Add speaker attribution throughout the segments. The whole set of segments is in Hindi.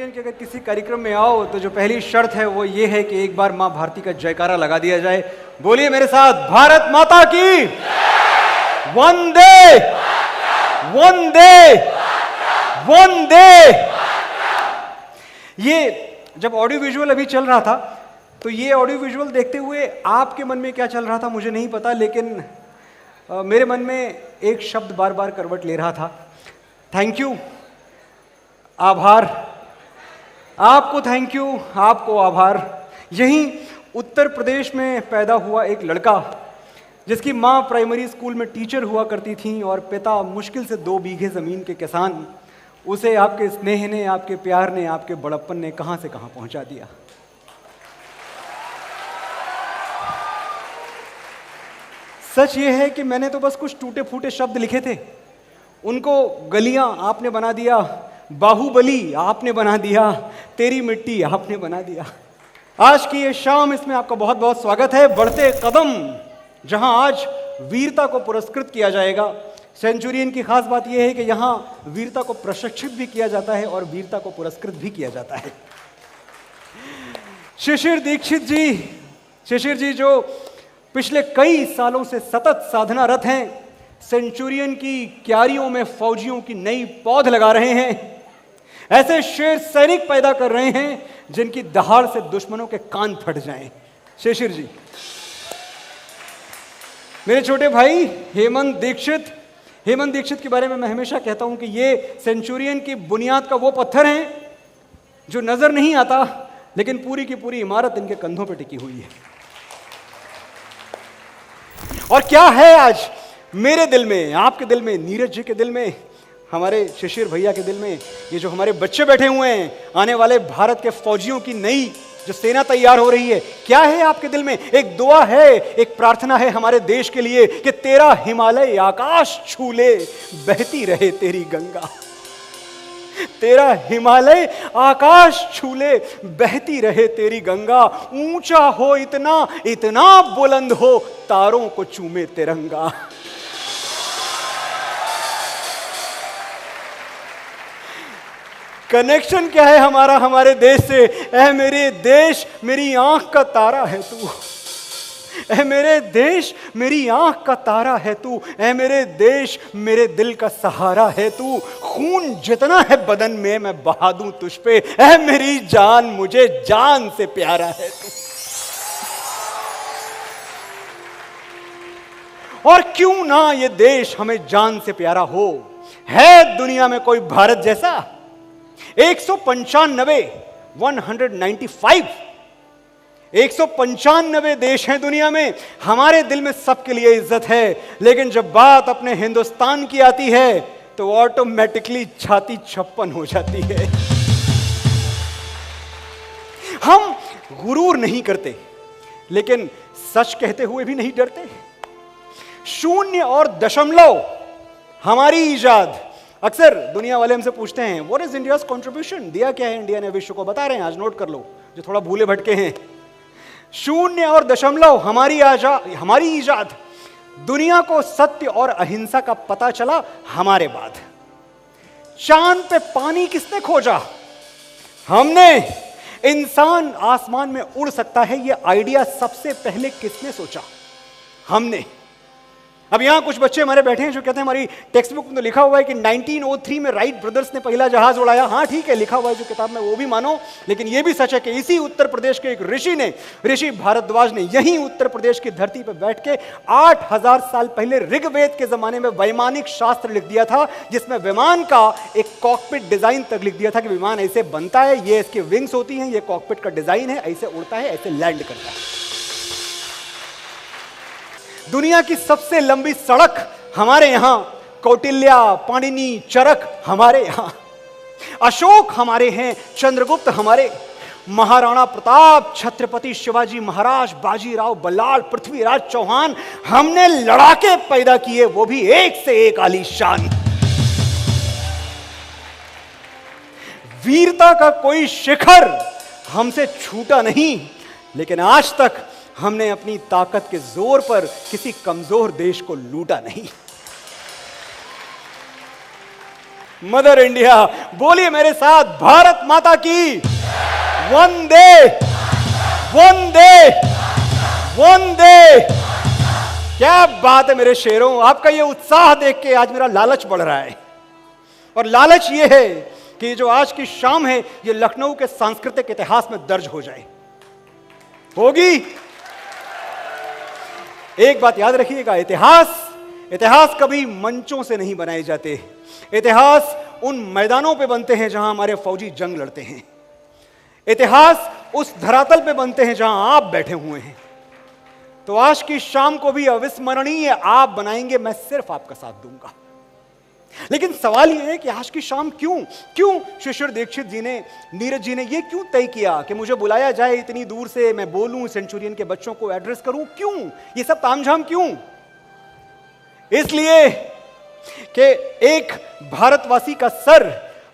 Speaker 1: सेंचुरियन के अगर किसी कार्यक्रम में आओ तो जो पहली शर्त है वो ये है कि एक बार मां भारती का जयकारा लगा दिया जाए। बोलिए मेरे साथ, भारत माता की वंदे वंदे वंदे। ये जब ऑडियो विजुअल अभी चल रहा था तो ये ऑडियो विजुअल देखते हुए आपके मन में क्या चल रहा था मुझे नहीं पता, लेकिन मेरे मन में एक शब्द बार बार करवट ले रहा था। थैंक यू, आभार। आपको थैंक यू, आपको आभार। यहीं उत्तर प्रदेश में पैदा हुआ एक लड़का जिसकी माँ प्राइमरी स्कूल में टीचर हुआ करती थी और पिता मुश्किल से 2 बीघे ज़मीन के किसान, उसे आपके स्नेह ने, आपके प्यार ने, आपके बड़प्पन ने कहाँ से कहाँ पहुँचा दिया। सच ये है कि मैंने तो बस कुछ टूटे फूटे शब्द लिखे थे, उनको गलियां आपने बना दिया, बाहुबली आपने बना दिया, तेरी मिट्टी आपने बना दिया। आज की ये शाम, इसमें आपका बहुत बहुत स्वागत है। बढ़ते कदम, जहां आज वीरता को पुरस्कृत किया जाएगा। सेंचुरियन की खास बात यह है कि यहां वीरता को प्रशिक्षित भी किया जाता है और वीरता को पुरस्कृत भी किया जाता है। शिशिर दीक्षित जी, शिशिर जी जो पिछले कई सालों से सतत साधनारत हैं, सेंचुरियन की क्यारियों में फौजियों की नई पौध लगा रहे हैं, ऐसे शेर सैनिक पैदा कर रहे हैं जिनकी दहाड़ से दुश्मनों के कान फट जाएं। शिशिर जी, मेरे छोटे भाई हेमंत दीक्षित, हेमंत दीक्षित के बारे में मैं हमेशा कहता हूं कि ये सेंचुरियन की बुनियाद का वो पत्थर है जो नजर नहीं आता, लेकिन पूरी की पूरी इमारत इनके कंधों पर टिकी हुई है। और क्या है आज मेरे दिल में, आपके दिल में, नीरज जी के दिल में, हमारे शिशिर भैया के दिल में, ये जो हमारे बच्चे बैठे हुए हैं, आने वाले भारत के फौजियों की नई जो सेना तैयार हो रही है, क्या है आपके दिल में? एक दुआ है, एक प्रार्थना है हमारे देश के लिए कि तेरा हिमालय आकाश छू ले, बहती रहे तेरी गंगा। तेरा हिमालय आकाश छू ले, बहती रहे तेरी गंगा। ऊंचा हो इतना, इतना बुलंद हो, तारों को चूमे तिरंगा। कनेक्शन क्या है हमारा हमारे देश से? ऐ मेरे देश, मेरी आंख का तारा है तू। ऐ मेरे देश, मेरी आंख का तारा है तू। ऐ मेरे देश, मेरे दिल का सहारा है तू। खून जितना है बदन में मैं बहा दूं तुझ पे। ऐ मेरी जान, मुझे जान से प्यारा है तू। और क्यों ना ये देश हमें जान से प्यारा हो। है दुनिया में कोई भारत जैसा? 195 देश हैं दुनिया में। हमारे दिल में सबके लिए इज्जत है, लेकिन जब बात अपने हिंदुस्तान की आती है तो ऑटोमेटिकली छाती 56 हो जाती है। हम गुरूर नहीं करते, लेकिन सच कहते हुए भी नहीं डरते। शून्य और दशमलव हमारी इजाद। अक्सर दुनिया वाले हमसे पूछते हैं व्हाट इज इंडियाज कंट्रीब्यूशन, दिया क्या है इंडिया ने विश्व को, बता रहे हैं आज, नोट कर लो जो थोड़ा भूले भटके हैं। शून्य और दशमलव हमारी इजाद। दुनिया को सत्य और अहिंसा का पता चला हमारे बाद। चांद पे पानी किसने खोजा? हमने। इंसान आसमान में उड़ सकता है, यह आइडिया सबसे पहले किसने सोचा? हमने। अब यहां कुछ बच्चे हमारे बैठे हैं जो कहते हैं हमारी टेक्स्ट बुक में तो लिखा हुआ है कि 1903 में राइट ब्रदर्स ने पहला जहाज उड़ाया। हां ठीक है, लिखा हुआ है जो किताब में, वो भी मानो, लेकिन यह भी सच है कि इसी उत्तर प्रदेश के एक ऋषि भारद्वाज ने यहीं उत्तर प्रदेश की धरती पर बैठ के 8000 साल पहले ऋग्वेद के जमाने में वैमानिक शास्त्र लिख दिया था, जिसमें विमान का एक कॉकपिट डिजाइन तक लिख दिया था कि विमान ऐसे बनता है, ये इसके विंग्स होती हैं, ये कॉकपिट का डिजाइन है, ऐसे उड़ता है, ऐसे लैंड करता है। दुनिया की सबसे लंबी सड़क हमारे यहां, कौटिल्या, पाणिनि, चरक हमारे यहां, अशोक हमारे हैं, चंद्रगुप्त हमारे, महाराणा प्रताप, छत्रपति शिवाजी महाराज, बाजीराव बल्लाल, पृथ्वीराज चौहान, हमने लड़ाके पैदा किए, वो भी एक से एक आलीशान। वीरता का कोई शिखर हमसे छूटा नहीं, लेकिन आज तक हमने अपनी ताकत के जोर पर किसी कमजोर देश को लूटा नहीं। Mother India. बोलिए मेरे साथ, भारत माता की वंदे वंदे वंदे। क्या बात है मेरे शेरों, आपका ये उत्साह देख के आज मेरा लालच बढ़ रहा है। और लालच ये है कि जो आज की शाम है ये लखनऊ के सांस्कृतिक इतिहास में दर्ज हो जाए। होगी। एक बात याद रखिएगा, इतिहास कभी मंचों से नहीं बनाए जाते। इतिहास उन मैदानों पे बनते हैं जहां हमारे फौजी जंग लड़ते हैं। इतिहास उस धरातल पे बनते हैं जहां आप बैठे हुए हैं। तो आज की शाम को भी अविस्मरणीय आप बनाएंगे, मैं सिर्फ आपका साथ दूंगा। लेकिन सवाल यह है कि आज की शाम क्यों शिशिर दीक्षित जी ने, नीरज जी ने यह क्यों तय किया कि मुझे बुलाया जाए इतनी दूर से, मैं बोलूं, सेंचुरियन के बच्चों को एड्रेस करूं? क्यों ये सब तामझाम क्यों? इसलिए कि एक भारतवासी का सर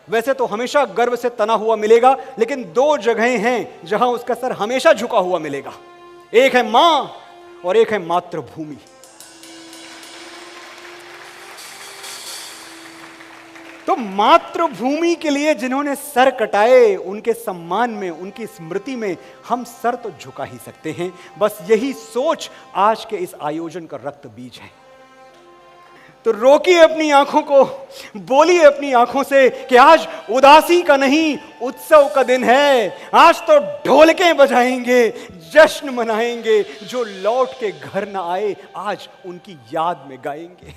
Speaker 1: वैसे तो हमेशा गर्व से तना हुआ मिलेगा, लेकिन दो जगहें हैं जहां उसका सर हमेशा झुका हुआ मिलेगा। एक है मां और एक है मातृभूमि। तो मातृभूमि के लिए जिन्होंने सर कटाए, उनके सम्मान में, उनकी स्मृति में हम सर तो झुका ही सकते हैं। बस यही सोच आज के इस आयोजन का रक्त बीज है। तो रोकिए अपनी आंखों को, बोलिए अपनी आंखों से कि आज उदासी का नहीं, उत्सव का दिन है। आज तो ढोलकें बजाएंगे, जश्न मनाएंगे। जो लौट के घर ना आए आज उनकी याद में गाएंगे।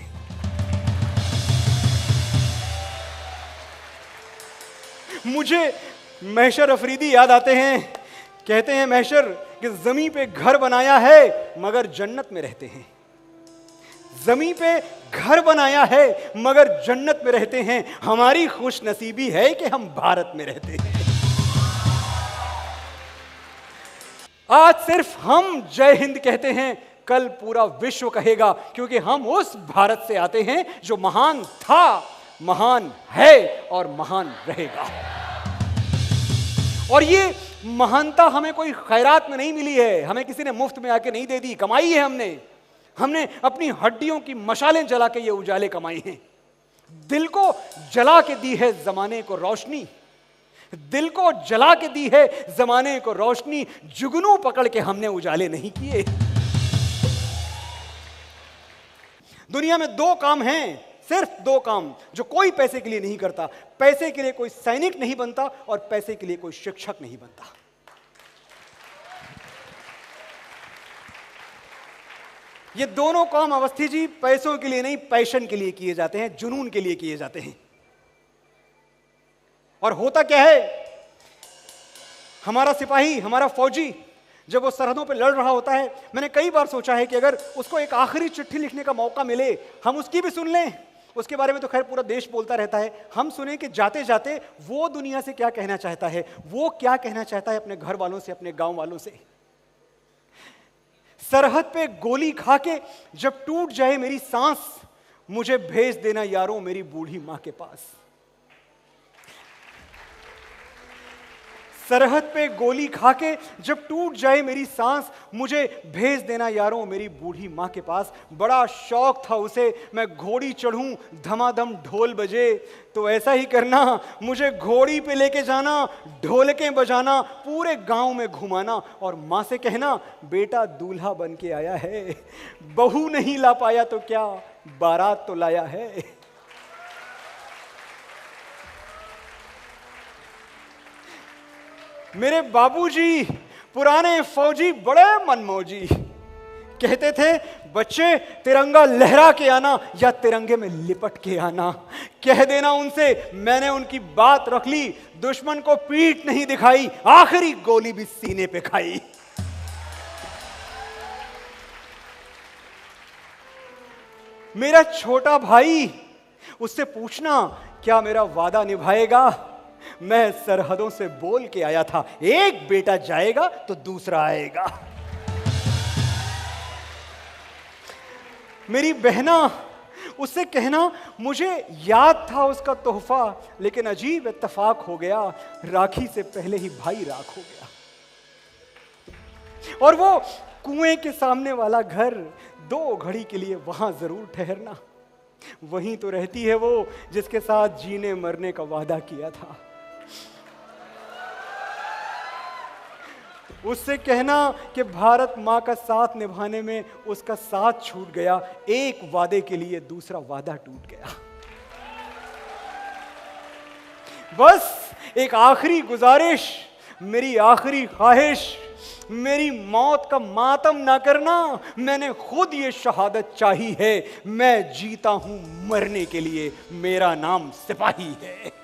Speaker 1: मुझे महशर अफरीदी याद आते हैं। कहते हैं महशर कि जमीन पे घर बनाया है मगर जन्नत में रहते हैं। जमीन पे घर बनाया है मगर जन्नत में रहते हैं। हमारी खुश नसीबी है कि हम भारत में रहते हैं। आज सिर्फ हम जय हिंद कहते हैं, कल पूरा विश्व कहेगा, क्योंकि हम उस भारत से आते हैं जो महान था, महान है और महान रहेगा। और ये महानता हमें कोई खैरात में नहीं मिली है, हमें किसी ने मुफ्त में आके नहीं दे दी, कमाई है हमने अपनी हड्डियों की मशालें जला के ये उजाले कमाई हैं। दिल को जला के दी है जमाने को रोशनी, दिल को जला के दी है जमाने को रोशनी। जुगनू पकड़ के हमने उजाले नहीं किए। दुनिया में दो काम हैं, सिर्फ दो काम, जो कोई पैसे के लिए नहीं करता। पैसे के लिए कोई सैनिक नहीं बनता और पैसे के लिए कोई शिक्षक नहीं बनता। ये दोनों काम अवस्थी जी पैसों के लिए नहीं, पैशन के लिए किए जाते हैं, जुनून के लिए किए जाते हैं। और होता क्या है, हमारा सिपाही, हमारा फौजी जब वो सरहदों पे लड़ रहा होता है, मैंने कई बार सोचा है कि अगर उसको एक आखिरी चिट्ठी लिखने का मौका मिले, हम उसकी भी सुन लें। उसके बारे में तो खैर पूरा देश बोलता रहता है, हम सुने कि जाते जाते वो दुनिया से क्या कहना चाहता है, वो क्या कहना चाहता है अपने घर वालों से, अपने गांव वालों से। सरहद पे गोली खा के जब टूट जाए मेरी सांस, मुझे भेज देना यारों मेरी बूढ़ी मां के पास। सरहद पे गोली खा के जब टूट जाए मेरी सांस, मुझे भेज देना यारों मेरी बूढ़ी मां के पास। बड़ा शौक था उसे मैं घोड़ी चढ़ूं, धमाधम ढोल बजे, तो ऐसा ही करना, मुझे घोड़ी पे लेके जाना, ढोलकें बजाना, पूरे गांव में घुमाना और मां से कहना बेटा दूल्हा बन के आया है, बहू नहीं ला पाया तो क्या, बारात तो लाया है। मेरे बाबूजी पुराने फौजी बड़े मनमौजी, कहते थे बच्चे तिरंगा लहरा के आना या तिरंगे में लिपट के आना। कह देना उनसे, मैंने उनकी बात रख ली, दुश्मन को पीठ नहीं दिखाई, आखिरी गोली भी सीने पे खाई। मेरा छोटा भाई, उससे पूछना क्या मेरा वादा निभाएगा। मैं सरहदों से बोल के आया था, एक बेटा जाएगा तो दूसरा आएगा। मेरी बहना, उससे कहना मुझे याद था उसका तोहफा, लेकिन अजीब इत्तेफाक हो गया, राखी से पहले ही भाई राख हो गया। और वो कुएं के सामने वाला घर, 2 घड़ी के लिए वहां जरूर ठहरना। वहीं तो रहती है वो जिसके साथ जीने मरने का वादा किया था। उससे कहना कि भारत माँ का साथ निभाने में उसका साथ छूट गया, एक वादे के लिए दूसरा वादा टूट गया। बस एक आखिरी गुजारिश, मेरी आखिरी ख्वाहिश, मेरी मौत का मातम ना करना। मैंने खुद ये शहादत चाही है, मैं जीता हूं मरने के लिए, मेरा नाम सिपाही है।